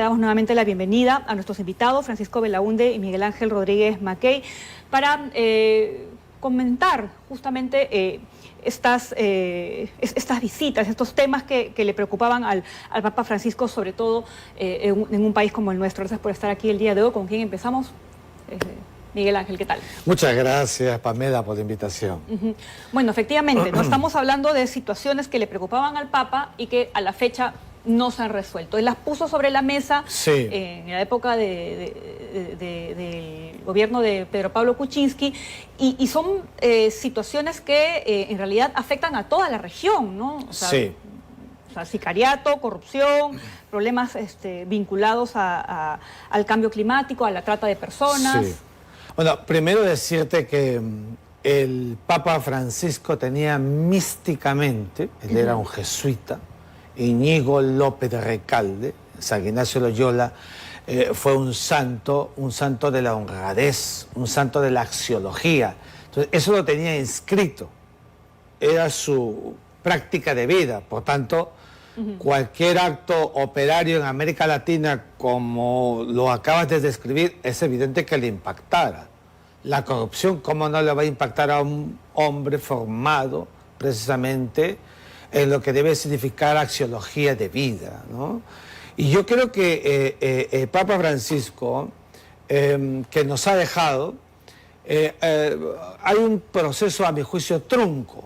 Damos nuevamente la bienvenida a nuestros invitados, Francisco Belaunde y Miguel Ángel Rodríguez Mackey, para comentar justamente estas visitas, estos temas que le preocupaban al Papa Francisco, sobre todo en un país como el nuestro. Gracias por estar aquí el día de hoy. ¿Con quién empezamos? Miguel Ángel, ¿qué tal? Muchas gracias, Pamela, por la invitación. Bueno, efectivamente, no estamos hablando de situaciones que le preocupaban al Papa y que a la fecha no se han resuelto. Él las puso sobre la mesa en la época del gobierno de Pedro Pablo Kuczynski y son situaciones que en realidad afectan a toda la región, ¿no? O sea, sicariato, corrupción, problemas vinculados al cambio climático, a la trata de personas. Sí. Bueno, primero decirte que el Papa Francisco tenía místicamente, él era un jesuita, Íñigo López de Recalde, San Ignacio Loyola, fue un santo de la honradez, un santo de la axiología. Entonces, eso lo tenía inscrito, era su práctica de vida. Por tanto, cualquier acto operario en América Latina, como lo acabas de describir, es evidente que le impactara. La corrupción, ¿cómo no le va a impactar a un hombre formado precisamente en lo que debe significar axiología de vida, ¿no? Y yo creo que el Papa Francisco, que nos ha dejado, hay un proceso, a mi juicio, trunco,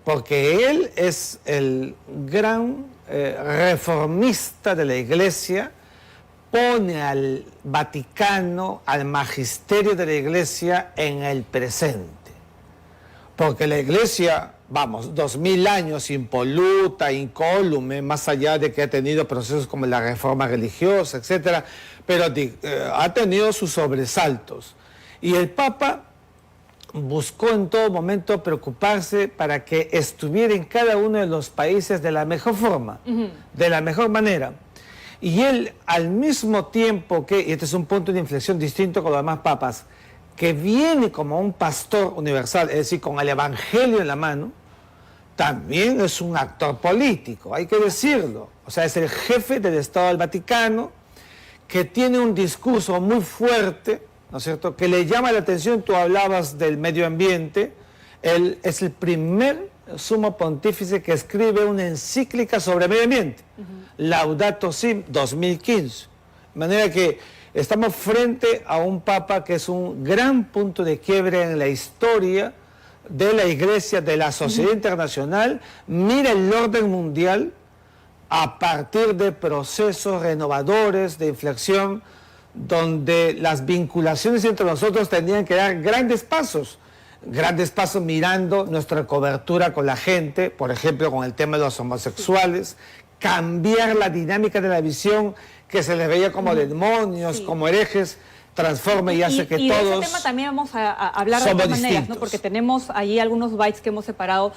porque él es el gran reformista de la Iglesia, pone al Vaticano, al magisterio de la Iglesia en el presente. Porque la Iglesia, vamos, 2000 años impoluta, incólume, más allá de que ha tenido procesos como la reforma religiosa, etcétera, pero ha tenido sus sobresaltos. Y el Papa buscó en todo momento preocuparse para que estuviera en cada uno de los países de la mejor forma, de la mejor manera. Y él, al mismo tiempo que, y este es un punto de inflexión distinto con los demás papas, que viene como un pastor universal, es decir, con el Evangelio en la mano, también es un actor político, hay que decirlo. O sea, es el jefe del Estado del Vaticano, que tiene un discurso muy fuerte, ¿no es cierto?, que le llama la atención. Tú hablabas del medio ambiente. Él es el primer sumo pontífice que escribe una encíclica sobre medio ambiente, Laudato Si, 2015. De manera que estamos frente a un papa que es un gran punto de quiebre en la historia de la Iglesia, de la sociedad internacional. Mira el orden mundial a partir de procesos renovadores de inflexión, donde las vinculaciones entre nosotros tendrían que dar grandes pasos mirando nuestra cobertura con la gente, por ejemplo, con el tema de los homosexuales, cambiar la dinámica de la visión que se les veía como demonios, como herejes, transforma y hace que todos... de ese tema también vamos a hablar de otras maneras, ¿no? Porque tenemos allí algunos bytes que hemos separado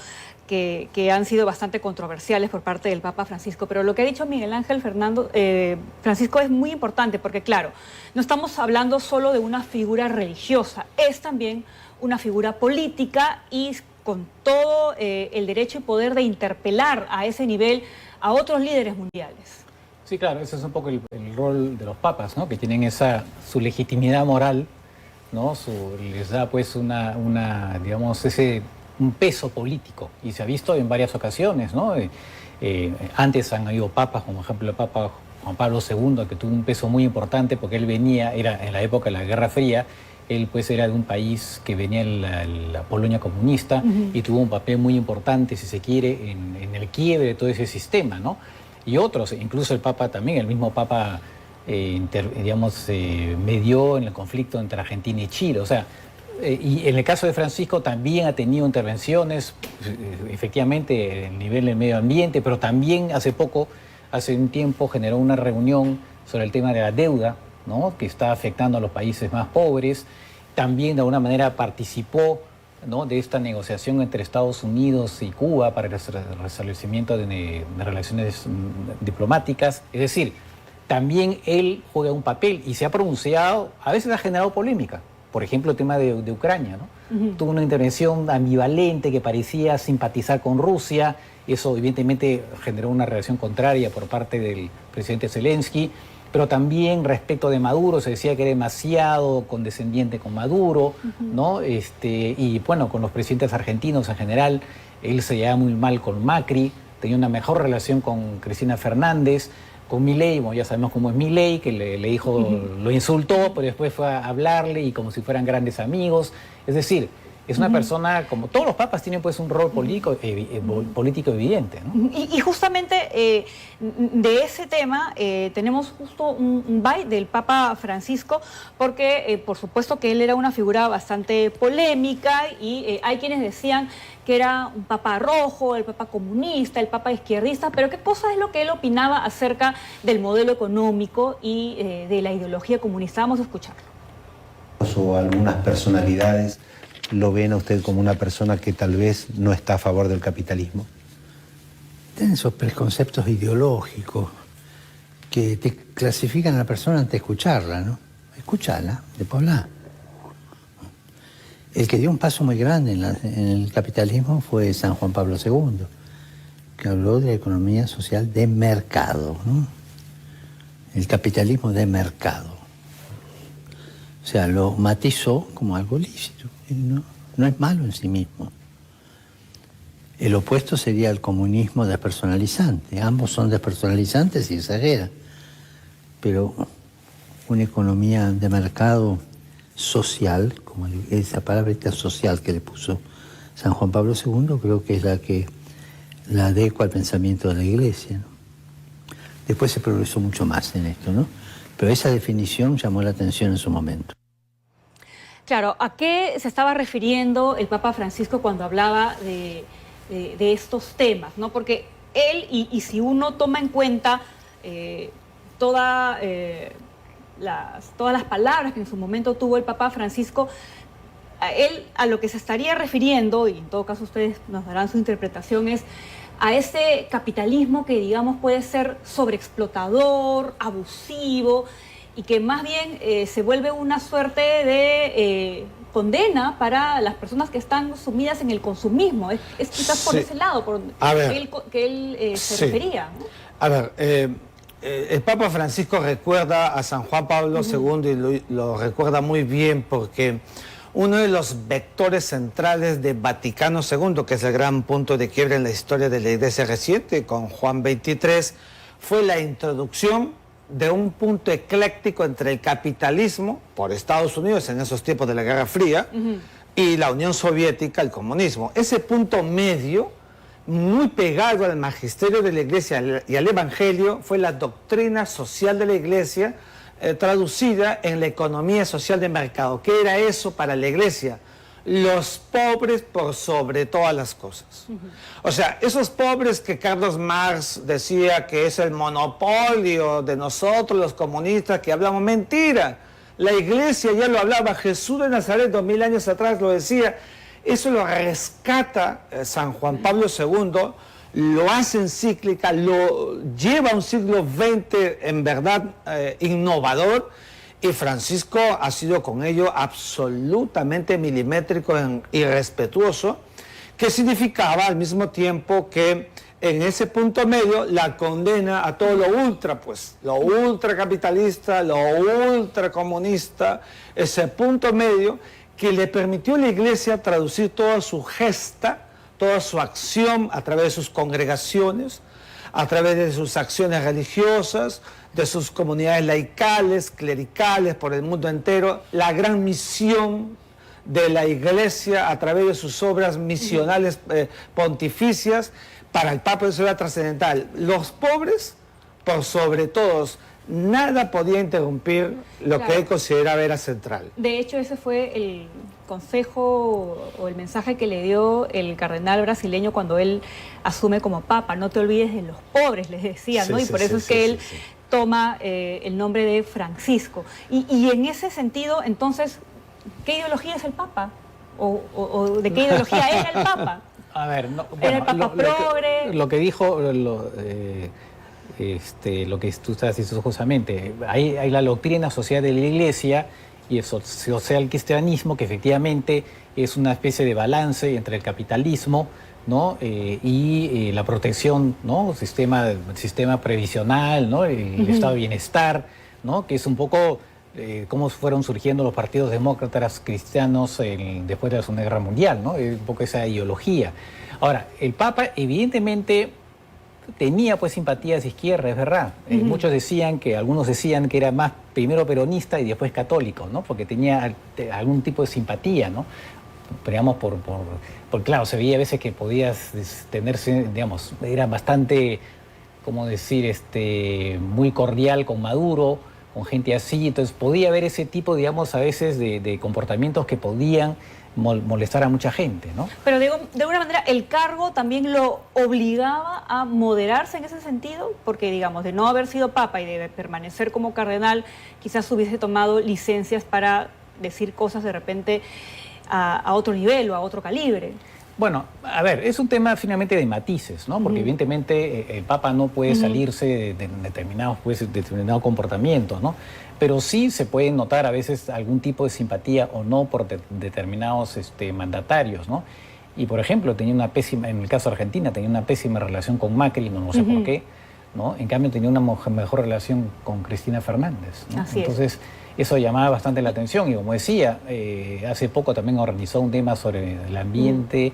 que han sido bastante controversiales por parte del Papa Francisco. Pero lo que ha dicho Miguel Ángel Francisco es muy importante, porque claro, no estamos hablando solo de una figura religiosa, es también una figura política y con todo el derecho y poder de interpelar a ese nivel a otros líderes mundiales. Sí, claro, ese es un poco el rol de los papas, ¿no? Que tienen su legitimidad moral, ¿no? Les da pues digamos, un peso político, y se ha visto en varias ocasiones, ¿no? Antes han habido papas, como por ejemplo el Papa Juan Pablo II, que tuvo un peso muy importante porque él era en la época de la Guerra Fría. Él pues era de un país que venía en la Polonia comunista y tuvo un papel muy importante, si se quiere, en el quiebre de todo ese sistema, ¿no? Y otros, incluso el Papa también, el mismo Papa, medió en el conflicto entre Argentina y Chile. O sea, y en el caso de Francisco también ha tenido intervenciones, efectivamente, en nivel del medio ambiente, pero también hace un tiempo, generó una reunión sobre el tema de la deuda, ¿no? Que está afectando a los países más pobres. También de alguna manera participó, ¿no? de esta negociación entre Estados Unidos y Cuba para el restablecimiento de relaciones diplomáticas. Es decir, también él juega un papel y se ha pronunciado, a veces ha generado polémica. Por ejemplo, el tema de Ucrania, ¿no? Tuvo una intervención ambivalente que parecía simpatizar con Rusia. Eso evidentemente generó una reacción contraria por parte del presidente Zelensky. pero también respecto de Maduro se decía que era demasiado condescendiente con Maduro, ¿no? Y bueno, con los presidentes argentinos en general, él se llevaba muy mal con Macri, tenía una mejor relación con Cristina Fernández, con Milei, bueno, ya sabemos cómo es Milei, que le dijo, lo insultó, pero después fue a hablarle y como si fueran grandes amigos. Es decir, es una persona, como todos los papas, tienen pues un rol político evidente, ¿no? Y justamente de ese tema tenemos justo un byte del Papa Francisco, porque por supuesto que él era una figura bastante polémica y hay quienes decían que era un papa rojo, el papa comunista, el papa izquierdista, pero ¿qué cosa es lo que él opinaba acerca del modelo económico y de la ideología comunista? Vamos a escucharlo. O algunas personalidades lo ven a usted como una persona que tal vez no está a favor del capitalismo. Tienen esos preconceptos ideológicos que te clasifican a la persona antes de escucharla, ¿no? Escúchala, después habla. El que dio un paso muy grande en el capitalismo fue San Juan Pablo II, que habló de la economía social de mercado, ¿no? El capitalismo de mercado. O sea, lo matizó como algo lícito. No es malo en sí mismo. El opuesto sería el comunismo despersonalizante. Ambos son despersonalizantes y exageran. Pero una economía de mercado social, como esa palabrita social que le puso San Juan Pablo II, creo que es la que la adecua al pensamiento de la Iglesia, ¿no? Después se progresó mucho más en esto, ¿no? Pero esa definición llamó la atención en su momento. Claro, ¿a qué se estaba refiriendo el Papa Francisco cuando hablaba de estos temas, ¿no? Porque él, y si uno toma en cuenta todas las palabras que en su momento tuvo el Papa Francisco, él a lo que se estaría refiriendo, y en todo caso ustedes nos darán su interpretación, es a ese capitalismo que, digamos, puede ser sobreexplotador, abusivo, y que más bien se vuelve una suerte de condena para las personas que están sumidas en el consumismo. Es quizás por ese lado por que él se refería, ¿no? A ver, el Papa Francisco recuerda a San Juan Pablo II y lo recuerda muy bien porque uno de los vectores centrales de Vaticano II, que es el gran punto de quiebre en la historia de la Iglesia reciente, con Juan XXIII, fue la introducción de un punto ecléctico entre el capitalismo, por Estados Unidos en esos tiempos de la Guerra Fría, y la Unión Soviética, el comunismo. Ese punto medio, muy pegado al magisterio de la Iglesia y al Evangelio, fue la doctrina social de la Iglesia, traducida en la economía social de mercado. ¿Qué era eso para la Iglesia? Los pobres por sobre todas las cosas. O sea, esos pobres que Carlos Marx decía que es el monopolio de nosotros los comunistas que hablamos, mentira. La Iglesia ya lo hablaba, Jesús de Nazaret 2000 años atrás lo decía. Eso lo rescata San Juan Pablo II, lo hace encíclica, lo lleva a un siglo XX en verdad innovador, y Francisco ha sido con ello absolutamente milimétrico y respetuoso, que significaba al mismo tiempo que en ese punto medio la condena a todo lo ultra, pues, lo ultracapitalista, lo ultracomunista, ese punto medio que le permitió a la Iglesia traducir toda su gesta, toda su acción a través de sus congregaciones, a través de sus acciones religiosas, de sus comunidades laicales, clericales, por el mundo entero, la gran misión de la Iglesia a través de sus obras misionales pontificias. Para el Papa eso era trascendental. Los pobres, por sobre todos, nada podía interrumpir lo que él consideraba era central. De hecho, ese fue el consejo o el mensaje que le dio el cardenal brasileño cuando él asume como papa. No te olvides de los pobres, les decía, ¿no? Y por eso es que él toma el nombre de Francisco. Y en ese sentido, entonces, ¿qué ideología es el papa? ¿O de qué ideología era el papa? A ver, no, ¿Era el papa progre? Lo que dijo... lo que tú estás diciendo justamente, hay la doctrina social de la Iglesia y el social cristianismo, que efectivamente es una especie de balance entre el capitalismo, ¿no? Y la protección, ¿no? Sistema previsional, ¿no? El estado de bienestar, ¿no? Que es un poco cómo fueron surgiendo los partidos demócratas cristianos después de la Segunda Guerra Mundial, ¿no? Un poco esa ideología. Ahora, el Papa evidentemente tenía pues simpatías de izquierda, es verdad. Muchos decían algunos decían que era más primero peronista y después católico, ¿no? Porque tenía algún tipo de simpatía, ¿no? Digamos, por claro, se veía a veces que podías tenerse, digamos, era bastante, ¿cómo decir?, muy cordial con Maduro, con gente así, entonces podía haber ese tipo, digamos, a veces de comportamientos que podían molestar a mucha gente, ¿no? Pero digo, de alguna manera el cargo también lo obligaba a moderarse en ese sentido, porque digamos, de no haber sido papa y de permanecer como cardenal, quizás hubiese tomado licencias para decir cosas de repente a otro nivel o a otro calibre. Bueno, a ver, es un tema finalmente de matices, ¿no? Porque evidentemente el Papa no puede salirse de determinados comportamientos, ¿no? Pero sí se puede notar a veces algún tipo de simpatía o no por determinados mandatarios, ¿no? Y por ejemplo, tenía una pésima, en el caso de Argentina, tenía una pésima relación con Macri, no sé por qué, ¿no? En cambio tenía una mejor relación con Cristina Fernández, ¿no? Así Entonces, eso llamaba bastante la atención y como decía, hace poco también organizó un tema sobre el ambiente,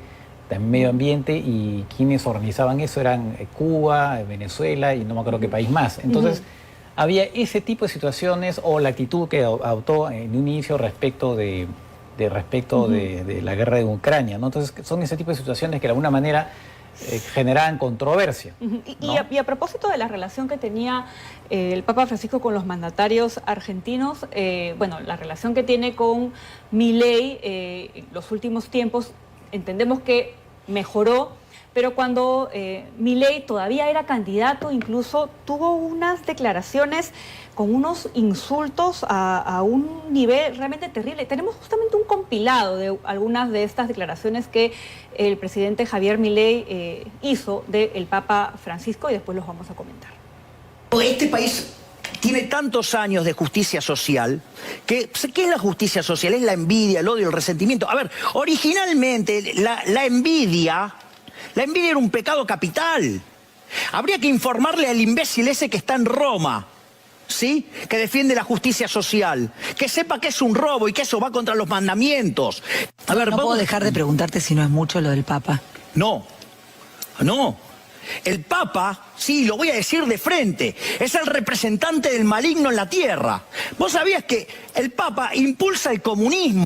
también medio ambiente, y quienes organizaban eso eran Cuba, Venezuela y no me acuerdo qué país más. Entonces, había ese tipo de situaciones o la actitud que adoptó en un inicio respecto de la guerra de Ucrania, ¿no? Entonces, son ese tipo de situaciones que de alguna manera generaban controversia. ¿No? Y a propósito de la relación que tenía el Papa Francisco con los mandatarios argentinos, bueno, la relación que tiene con Milei en los últimos tiempos, entendemos que mejoró, pero cuando Milei todavía era candidato, incluso tuvo unas declaraciones con unos insultos a un nivel realmente terrible. Tenemos justamente un compilado de algunas de estas declaraciones que el presidente Javier Milei hizo del Papa Francisco y después los vamos a comentar. Este país tiene tantos años de justicia social, que ¿qué es la justicia social? Es la envidia, el odio, el resentimiento. A ver, originalmente la envidia era un pecado capital. Habría que informarle al imbécil ese que está en Roma, ¿sí? Que defiende la justicia social, que sepa que es un robo y que eso va contra los mandamientos. A ver, no puedo dejar de preguntarte si no es mucho lo del Papa. No. El Papa, sí, lo voy a decir de frente, es el representante del maligno en la tierra. ¿Vos sabías que el Papa impulsa el comunismo?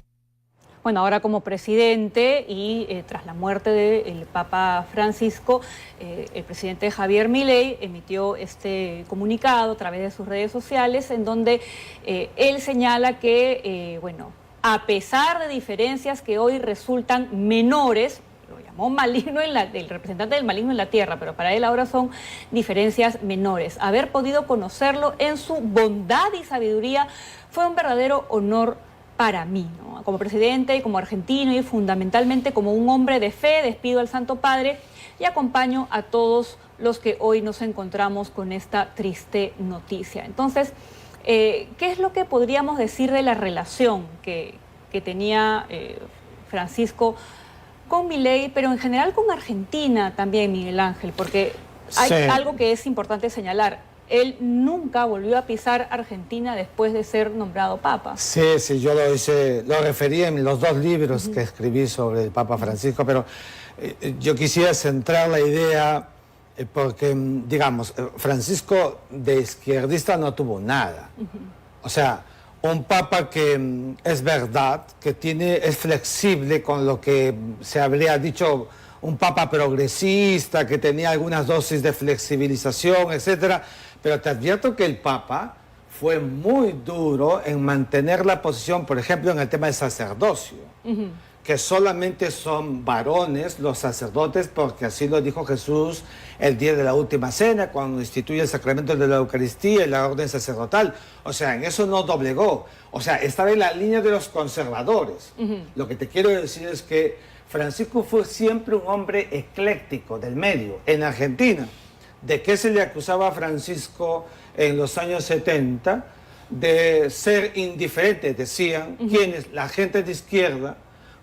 Bueno, ahora como presidente y tras la muerte del Papa Francisco, el presidente Javier Milei emitió este comunicado a través de sus redes sociales en donde él señala que, bueno, a pesar de diferencias que hoy resultan menores, maligno el representante del maligno en la tierra, pero para él ahora son diferencias menores. Haber podido conocerlo en su bondad y sabiduría fue un verdadero honor para mí, ¿no? Como presidente y como argentino y fundamentalmente como un hombre de fe, despido al Santo Padre y acompaño a todos los que hoy nos encontramos con esta triste noticia. Entonces, ¿qué es lo que podríamos decir de la relación que tenía Francisco con Milei, pero en general con Argentina también, Miguel Ángel? Porque hay algo que es importante señalar. Él nunca volvió a pisar Argentina después de ser nombrado Papa. Sí, yo lo referí en los dos libros que escribí sobre el Papa Francisco, pero yo quisiera centrar la idea porque, digamos, Francisco de izquierdista no tuvo nada. O sea, un papa que es verdad, que es flexible con lo que se habría dicho un papa progresista, que tenía algunas dosis de flexibilización, etcétera. Pero te advierto que el papa fue muy duro en mantener la posición, por ejemplo, en el tema del sacerdocio, que solamente son varones los sacerdotes, porque así lo dijo Jesús el día de la última cena, cuando instituye el sacramento de la Eucaristía y la orden sacerdotal. O sea, en eso no doblegó. O sea, estaba en la línea de los conservadores. Lo que te quiero decir es que Francisco fue siempre un hombre ecléctico del medio. En Argentina, ¿de qué se le acusaba a Francisco en los años 70? De ser indiferente, decían quienes, la gente de izquierda,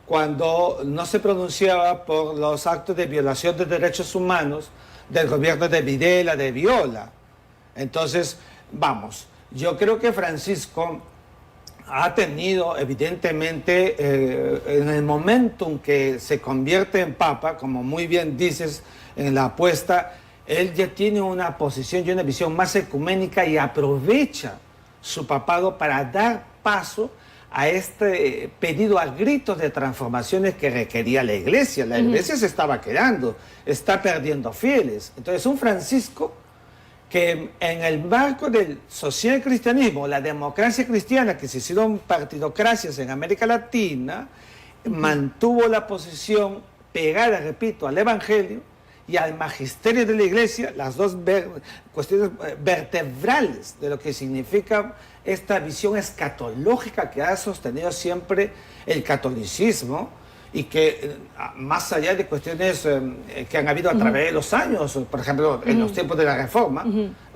cuando no se pronunciaba por los actos de violación de derechos humanos del gobierno de Videla, de Viola. Entonces, vamos, Yo creo que Francisco ha tenido, evidentemente, en el momento en que se convierte en papa, como muy bien dices en la apuesta, él ya tiene una posición y una visión más ecuménica y aprovecha su papado para dar paso a este pedido a gritos de transformaciones que requería la Iglesia. La Iglesia se estaba quedando, está perdiendo fieles. Entonces, un Francisco que en el marco del social cristianismo, la democracia cristiana, que se hicieron partidocracias en América Latina, mantuvo la posición pegada, repito, al Evangelio y al magisterio de la Iglesia, las dos cuestiones vertebrales de lo que significa esta visión escatológica que ha sostenido siempre el catolicismo, y que más allá de cuestiones que han habido a través de los años, por ejemplo, en los tiempos de la Reforma,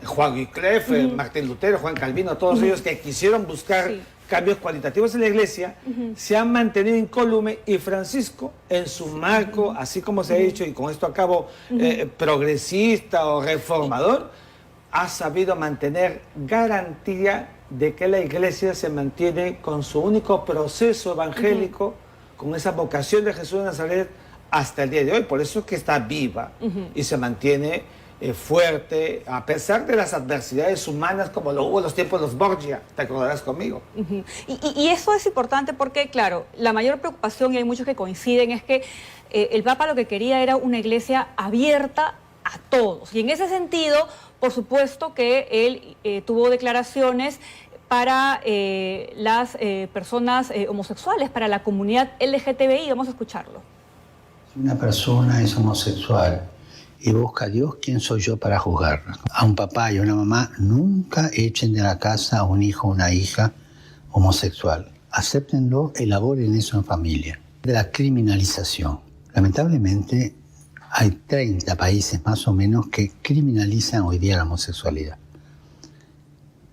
Juan Wycliffe, Martín Lutero, Juan Calvino, todos ellos que quisieron buscar cambios cualitativos en la Iglesia, se han mantenido incólume, y Francisco, en su marco, así como se ha dicho, y con esto acabo, progresista o reformador, ha sabido mantener garantía de que la Iglesia se mantiene con su único proceso evangélico, con esa vocación de Jesús de Nazaret hasta el día de hoy. Por eso es que está viva y se mantiene fuerte, a pesar de las adversidades humanas, como lo hubo en los tiempos de los Borgia, te acordarás conmigo. Y eso es importante porque, claro, la mayor preocupación, y hay muchos que coinciden, es que el Papa lo que quería era una iglesia abierta a todos. Y en ese sentido, por supuesto que él tuvo declaraciones para las personas homosexuales, para la comunidad LGTBI. Vamos a escucharlo. Si una persona es homosexual y busca a Dios, ¿quién soy yo para juzgarla? A un papá y a una mamá nunca echen de la casa a un hijo o una hija homosexual. Acéptenlo, elaboren eso en familia. De la criminalización. Lamentablemente hay 30 países más o menos que criminalizan hoy día la homosexualidad.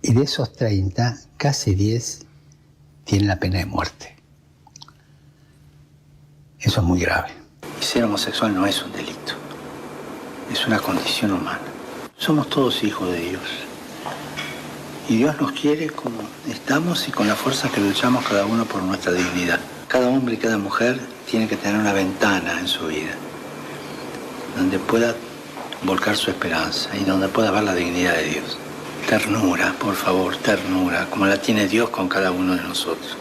Y de esos 30, casi 10 tienen la pena de muerte. Eso es muy grave. Y ser homosexual no es un delito, es una condición humana. Somos todos hijos de Dios. Y Dios nos quiere como estamos y con la fuerza que luchamos cada uno por nuestra dignidad. Cada hombre y cada mujer tiene que tener una ventana en su vida, donde pueda volcar su esperanza y donde pueda ver la dignidad de Dios. Ternura, por favor, ternura, como la tiene Dios con cada uno de nosotros.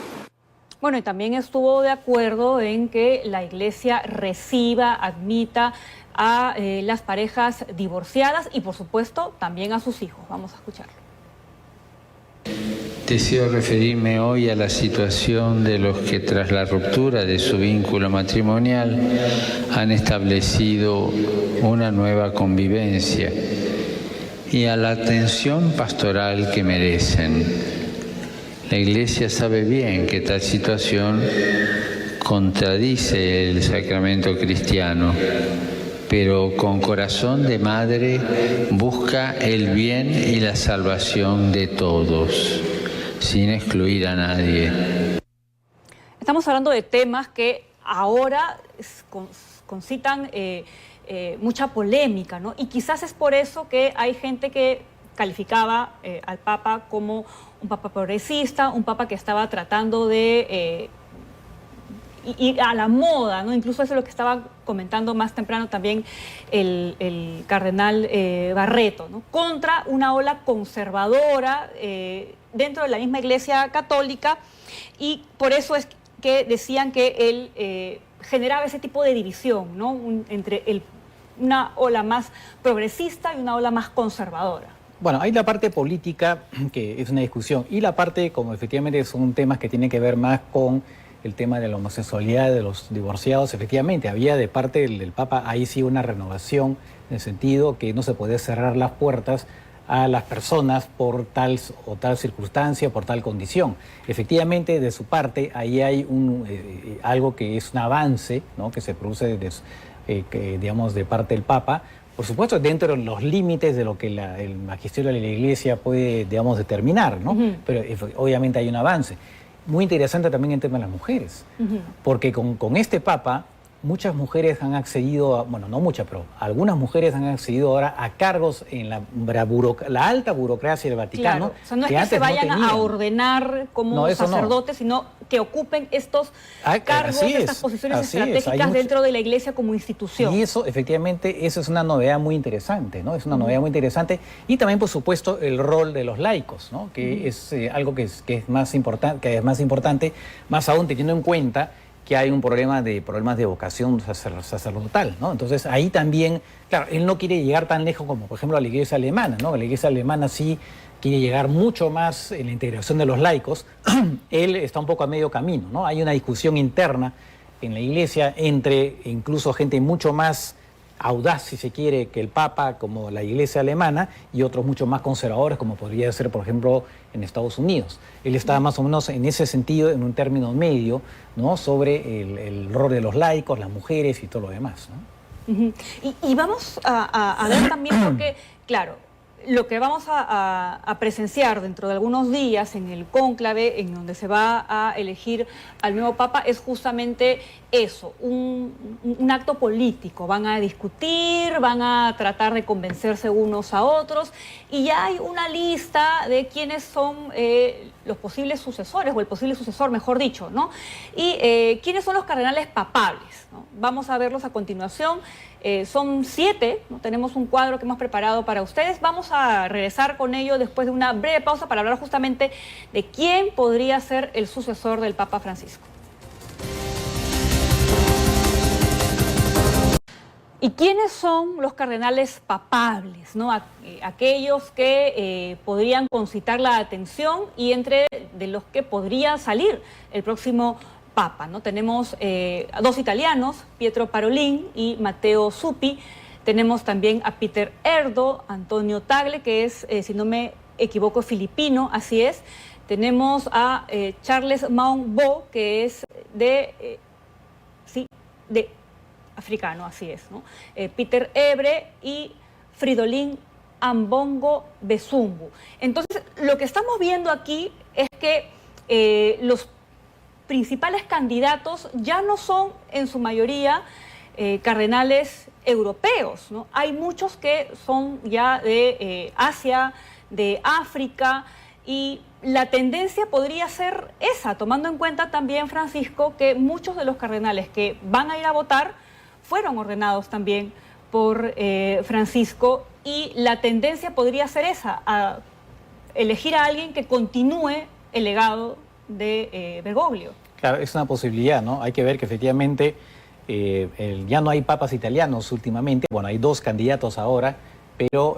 Bueno, y también estuvo de acuerdo en que la Iglesia reciba, admita a las parejas divorciadas y, por supuesto, también a sus hijos. Vamos a escucharlo. Deseo referirme hoy a la situación de los que tras la ruptura de su vínculo matrimonial han establecido una nueva convivencia y a la atención pastoral que merecen. La Iglesia sabe bien que tal situación contradice el sacramento cristiano, pero con corazón de madre busca el bien y la salvación de todos, sin excluir a nadie. Estamos hablando de temas que ahora concitan mucha polémica, ¿no? Y quizás es por eso que hay gente que calificaba al Papa como un Papa progresista, un Papa que estaba tratando de ir a la moda, ¿no? Incluso eso es lo que estaba comentando más temprano también el cardenal Barreto, ¿no? Contra una ola conservadora dentro de la misma Iglesia Católica, y por eso es que decían que él generaba ese tipo de división, ¿no? Entre una ola más progresista y una ola más conservadora. Bueno, hay la parte política, que es una discusión, y la parte, como efectivamente son temas que tienen que ver más con el tema de la homosexualidad, de los divorciados. Efectivamente, había de parte del Papa ahí sí una renovación, en el sentido que no se podía cerrar las puertas a las personas por tal o tal circunstancia, por tal condición. Efectivamente, de su parte, ahí hay algo que es un avance, ¿no?, que se produce digamos, de parte del Papa. Por supuesto, dentro de los límites de lo que el magisterio de la Iglesia puede, digamos, determinar, ¿no? Pero obviamente hay un avance. Muy interesante también el tema de las mujeres, porque con este Papa muchas mujeres han accedido, bueno, no muchas, pero algunas mujeres han accedido ahora a cargos en la alta burocracia del Vaticano. Claro. O sea, no es que se vayan a ordenar como sacerdotes, sino que ocupen estos cargos, estas posiciones estratégicas dentro de la Iglesia como institución. Y eso, efectivamente, eso es una novedad muy interesante, ¿no? Es una novedad muy interesante. Y también, por supuesto, el rol de los laicos, ¿no? Que es algo que es más importante, más aún teniendo en cuenta que hay un problemas de vocación sacerdotal, ¿no? Entonces ahí también, claro, él no quiere llegar tan lejos como, por ejemplo, a la Iglesia alemana, ¿no? La Iglesia alemana sí quiere llegar mucho más en la integración de los laicos. Él está un poco a medio camino, ¿no? Hay una discusión interna en la Iglesia entre incluso gente mucho más audaz, si se quiere, que el Papa, como la Iglesia alemana, y otros mucho más conservadores, como podría ser, por ejemplo, en Estados Unidos. Él está más o menos en ese sentido, en un término medio, ¿no? Sobre el rol de los laicos, las mujeres y todo lo demás, ¿no? Y vamos a ver también, porque, claro, lo que vamos a presenciar dentro de algunos días en el cónclave, en donde se va a elegir al nuevo Papa, es justamente eso, un acto político. Van a discutir, van a tratar de convencerse unos a otros, y ya hay una lista de quiénes son los posibles sucesores, o el posible sucesor, mejor dicho, ¿no? Y quiénes son los cardenales papables, ¿no? Vamos a verlos a continuación. Son 7, ¿no? Tenemos un cuadro que hemos preparado para ustedes. Vamos a regresar con ello después de una breve pausa para hablar justamente de quién podría ser el sucesor del Papa Francisco. ¿Y quiénes son los cardenales papables, ¿no? Aquellos que podrían concitar la atención y entre de los que podría salir el próximo Papa, ¿no? Tenemos a 2 italianos, Pietro Parolin y Matteo Zuppi. Tenemos también a Peter Erdo, Antonio Tagle, que es, si no me equivoco, filipino, así es. Tenemos a Charles Maung Bo, que es de africano, así es, ¿no? Peter Ebre y Fridolin Ambongo Besumbu. Entonces, lo que estamos viendo aquí es que los principales candidatos ya no son en su mayoría cardenales europeos, ¿no? Hay muchos que son ya de Asia, de África, y la tendencia podría ser esa, tomando en cuenta también, Francisco, que muchos de los cardenales que van a ir a votar fueron ordenados también por Francisco, y la tendencia podría ser esa, a elegir a alguien que continúe el legado de Bergoglio. Claro, es una posibilidad, ¿no? Hay que ver que efectivamente ya no hay papas italianos últimamente. Bueno, hay 2 candidatos ahora, pero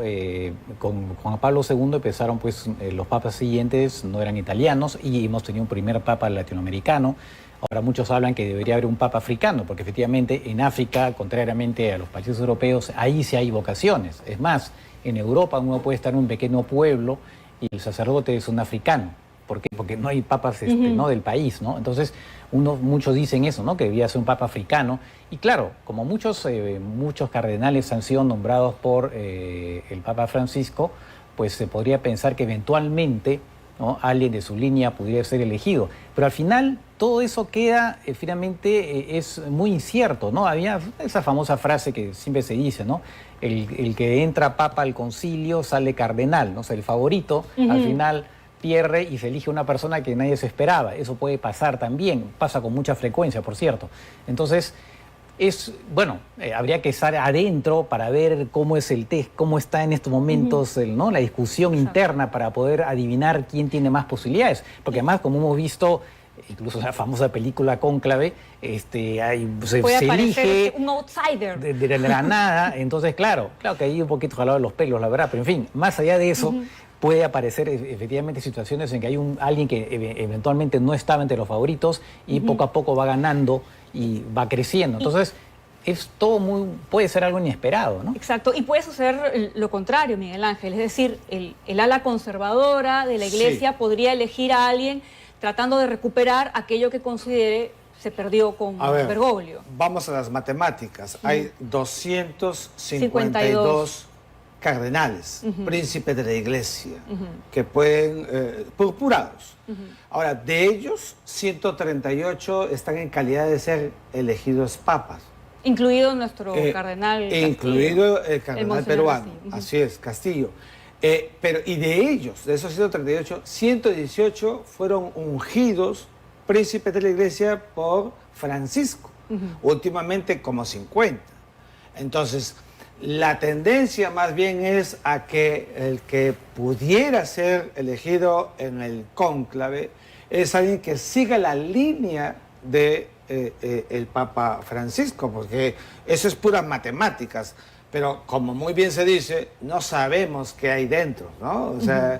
con Juan Pablo II empezaron, pues, los papas siguientes no eran italianos, y hemos tenido un primer papa latinoamericano. Ahora muchos hablan que debería haber un papa africano, porque efectivamente en África, contrariamente a los países europeos, ahí sí hay vocaciones. Es más, en Europa uno puede estar en un pequeño pueblo y el sacerdote es un africano. ¿Por qué? Porque no hay papas ¿no? del país, ¿no? Entonces, muchos dicen eso, ¿no? Que debía ser un papa africano. Y claro, como muchos cardenales han sido nombrados por el Papa Francisco, pues se podría pensar que eventualmente, ¿no?, alguien de su línea pudiera ser elegido. Pero al final todo eso queda, finalmente, es muy incierto, ¿no? Había esa famosa frase que siempre se dice, ¿no? El que entra papa al concilio sale cardenal, ¿no? O sea, el favorito al final pierde y se elige una persona que nadie se esperaba. Eso puede pasar también, pasa con mucha frecuencia, por cierto. Entonces, habría que estar adentro para ver cómo es el test, cómo está en estos momentos ¿no? la discusión interna para poder adivinar quién tiene más posibilidades. Porque además, como hemos visto, incluso la famosa película Cónclave, se elige un outsider de la nada. Entonces, claro que ahí un poquito jalado de los pelos, la verdad. Pero en fin, más allá de eso, puede aparecer efectivamente situaciones en que hay alguien que eventualmente no estaba entre los favoritos y poco a poco va ganando y va creciendo. Entonces, puede ser algo inesperado, ¿no? Exacto, y puede suceder lo contrario, Miguel Ángel. Es decir, el ala conservadora de la Iglesia podría elegir a alguien tratando de recuperar aquello que considere se perdió con Bergoglio. Vamos a las matemáticas. Hay 252 cardenales, príncipes de la iglesia, que pueden, purpurados. Ahora, de ellos, 138 están en calidad de ser elegidos papas. Incluido nuestro cardenal Castillo. Incluido el cardenal peruano, Castillo. así es, Castillo. Y de ellos, de esos 138, 118 fueron ungidos príncipes de la iglesia por Francisco. Últimamente como 50. Entonces, la tendencia más bien es a que el que pudiera ser elegido en el cónclave es alguien que siga la línea de el Papa Francisco, porque eso es puras matemáticas, pero como muy bien se dice, no sabemos qué hay dentro, ¿no? O sea,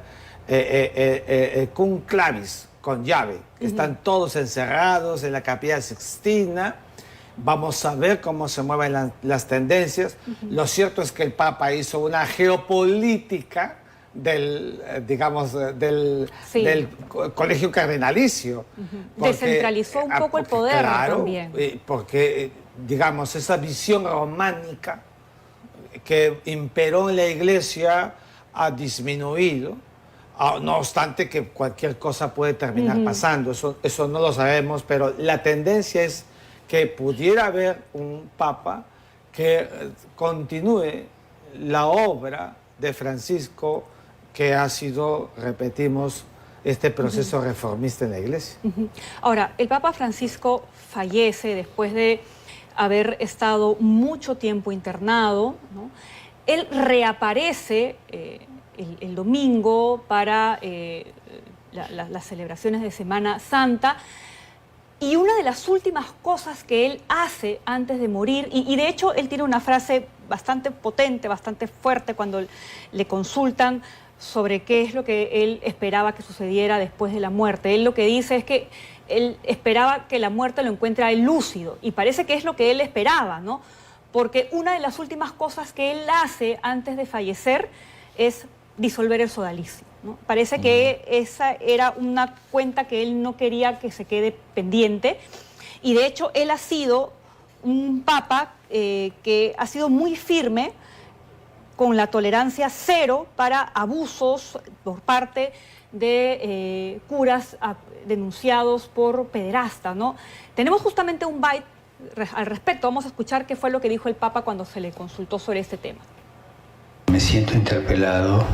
cum clavis, con llave, están todos encerrados en la Capilla Sixtina. Vamos a ver cómo se mueven las tendencias. Lo cierto es que el Papa hizo una geopolítica del colegio cardenalicio. Descentralizó un poco el poder también. Porque, digamos, esa visión románica que imperó en la Iglesia ha disminuido. No obstante que cualquier cosa puede terminar pasando, eso no lo sabemos, pero la tendencia es que pudiera haber un papa que continúe la obra de Francisco, que ha sido, repetimos, este proceso reformista en la Iglesia. Ahora, el Papa Francisco fallece después de haber estado mucho tiempo internado, ¿no? Él reaparece el domingo para las celebraciones de Semana Santa. Y una de las últimas cosas que él hace antes de morir, y de hecho él tiene una frase bastante potente, bastante fuerte cuando le consultan sobre qué es lo que él esperaba que sucediera después de la muerte. Él lo que dice es que él esperaba que la muerte lo encuentre a él lúcido, y parece que es lo que él esperaba, ¿no? Porque una de las últimas cosas que él hace antes de fallecer es disolver el sodalicio, ¿no? Parece que esa era una cuenta que él no quería que se quede pendiente, y de hecho él ha sido un papa que ha sido muy firme con la tolerancia cero para abusos por parte de curas denunciados por pederasta, ¿no? Tenemos justamente un byte al respecto. Vamos a escuchar qué fue lo que dijo el Papa cuando se le consultó sobre este tema. Me siento interpelado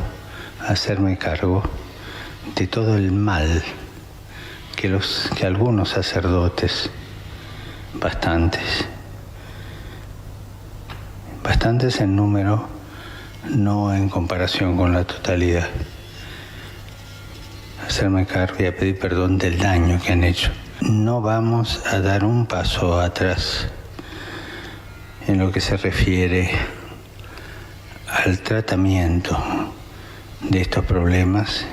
a hacerme cargo de todo el mal que algunos sacerdotes, bastantes en número, no en comparación con la totalidad, hacerme cargo y a pedir perdón del daño que han hecho. No vamos a dar un paso atrás en lo que se refiere al tratamiento de estos problemas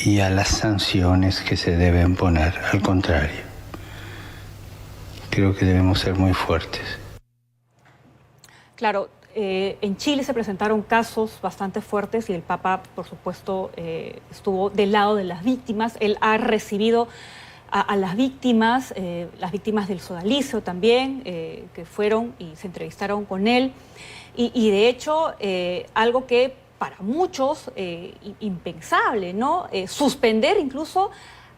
y a las sanciones que se deben poner. Al contrario, creo que debemos ser muy fuertes. Claro, en Chile se presentaron casos bastante fuertes y el Papa, por supuesto, estuvo del lado de las víctimas. Él ha recibido a las víctimas del sodalicio también, que fueron y se entrevistaron con él. Y de hecho, algo que para muchos impensable, ¿no? Suspender incluso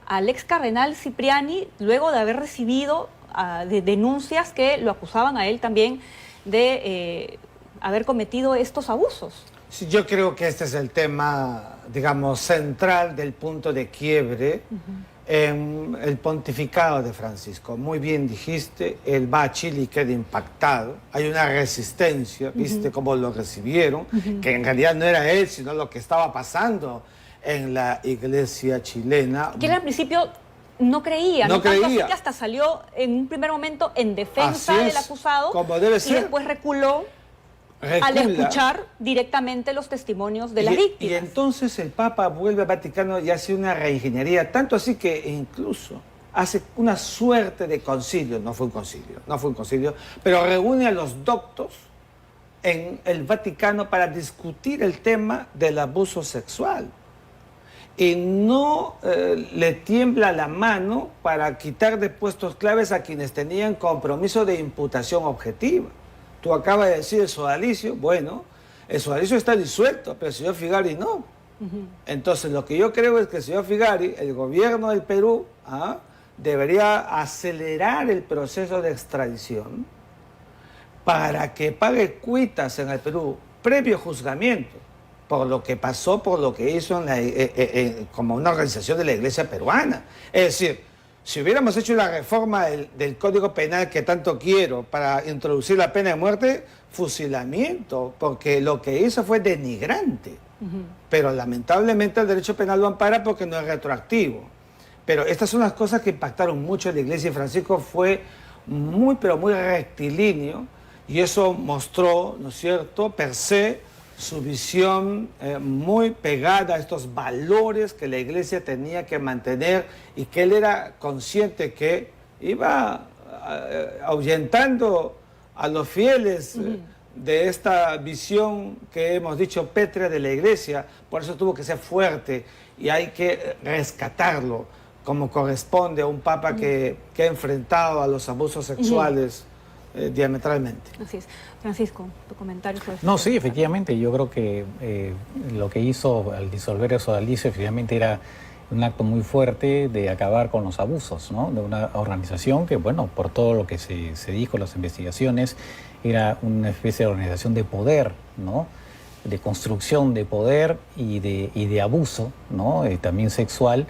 al ex cardenal Cipriani luego de haber recibido de denuncias que lo acusaban a él también de haber cometido estos abusos. Sí, yo creo que este es el tema, digamos, central del punto de quiebre en el pontificado de Francisco. Muy bien dijiste, él va a Chile y queda impactado. Hay una resistencia, viste cómo lo recibieron, que en realidad no era él, sino lo que estaba pasando en la iglesia chilena. Que él al principio no creía, no creía. Tanto así que hasta salió en un primer momento en defensa del acusado, como debe ser. Y después reculó al escuchar directamente los testimonios de las víctimas. Y entonces el Papa vuelve al Vaticano y hace una reingeniería, tanto así que incluso hace una suerte de concilio, no fue un concilio, pero reúne a los doctos en el Vaticano para discutir el tema del abuso sexual. Y no le tiembla la mano para quitar de puestos claves a quienes tenían compromiso de imputación objetiva. Tú acabas de decir el sodalicio, bueno, el sodalicio está disuelto, pero el señor Figari no. Entonces, lo que yo creo es que el señor Figari, el gobierno del Perú, debería acelerar el proceso de extradición para que pague cuitas en el Perú, previo juzgamiento, por lo que pasó, por lo que hizo como una organización de la Iglesia peruana. Es decir, si hubiéramos hecho la reforma del Código Penal que tanto quiero para introducir la pena de muerte, fusilamiento, porque lo que hizo fue denigrante. Pero lamentablemente el derecho penal lo ampara porque no es retroactivo. Pero estas son las cosas que impactaron mucho en la Iglesia, y Francisco fue muy, pero muy rectilíneo, y eso mostró, ¿no es cierto?, per se, su visión muy pegada a estos valores que la Iglesia tenía que mantener, y que él era consciente que iba ahuyentando a los fieles de esta visión que hemos dicho pétrea de la Iglesia. Por eso tuvo que ser fuerte y hay que rescatarlo como corresponde a un papa que ha enfrentado a los abusos sexuales diametralmente. Así es. Francisco, tu comentario sobre esto. No, sí, efectivamente, yo creo que lo que hizo al disolver el sodalicio efectivamente era un acto muy fuerte de acabar con los abusos, ¿no? De una organización que, bueno, por todo lo que se dijo en las investigaciones, era una especie de organización de poder, ¿no? De construcción de poder y de abuso, ¿no? También sexual.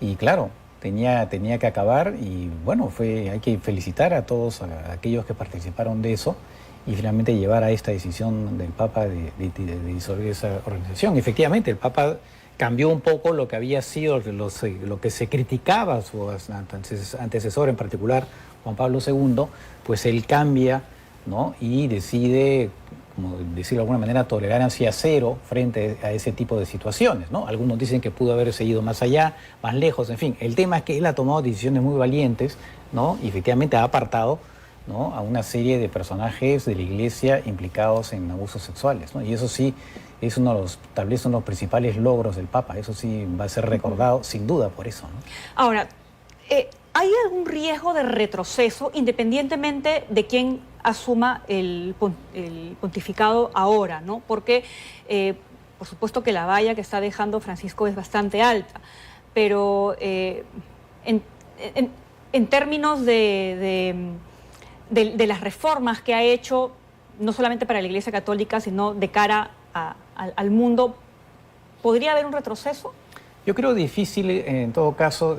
Y claro, tenía que acabar, y bueno, hay que felicitar a todos a aquellos que participaron de eso y finalmente llevar a esta decisión del Papa de disolver esa organización. Efectivamente, el Papa cambió un poco lo que había sido lo que se criticaba a su antecesor, en particular Juan Pablo II, pues él cambia, ¿no? Y decide, como decirlo de alguna manera, tolerancia cero frente a ese tipo de situaciones, ¿no? Algunos dicen que pudo haberse ido más allá, más lejos, en fin. El tema es que él ha tomado decisiones muy valientes, ¿no? Y efectivamente ha apartado, ¿no?, a una serie de personajes de la Iglesia implicados en abusos sexuales, ¿no? Y eso sí es tal vez uno de los principales logros del Papa. Eso sí va a ser recordado sin duda por eso, ¿no? Ahora, ¿hay algún riesgo de retroceso independientemente de quién asuma el pontificado ahora, ¿no? Porque, por supuesto que la valla que está dejando Francisco es bastante alta, pero en términos de las reformas que ha hecho, no solamente para la Iglesia Católica, sino de cara al mundo, ¿podría haber un retroceso? Yo creo difícil, en todo caso,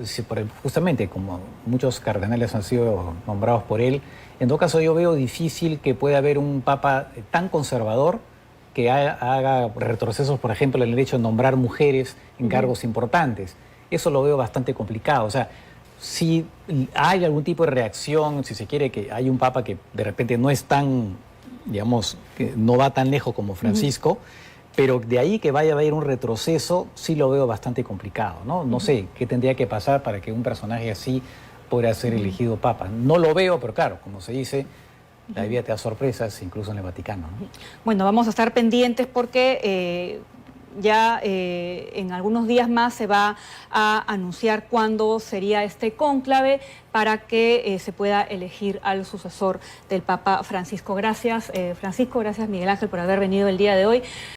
justamente como muchos cardenales han sido nombrados por él, en todo caso yo veo difícil que pueda haber un papa tan conservador que haga retrocesos, por ejemplo, en el hecho de nombrar mujeres en cargos importantes. Eso lo veo bastante complicado. O sea, si hay algún tipo de reacción, si se quiere, que hay un papa que de repente no es tan, digamos, que no va tan lejos como Francisco, pero de ahí que vaya a haber un retroceso, sí lo veo bastante complicado, ¿no? No sé qué tendría que pasar para que un personaje así pueda ser elegido papa. No lo veo, pero claro, como se dice, la vida te da sorpresas, incluso en el Vaticano, ¿no? Bueno, vamos a estar pendientes porque ya en algunos días más se va a anunciar cuándo sería este cónclave para que se pueda elegir al sucesor del Papa Francisco. Gracias, Francisco, gracias Miguel Ángel por haber venido el día de hoy.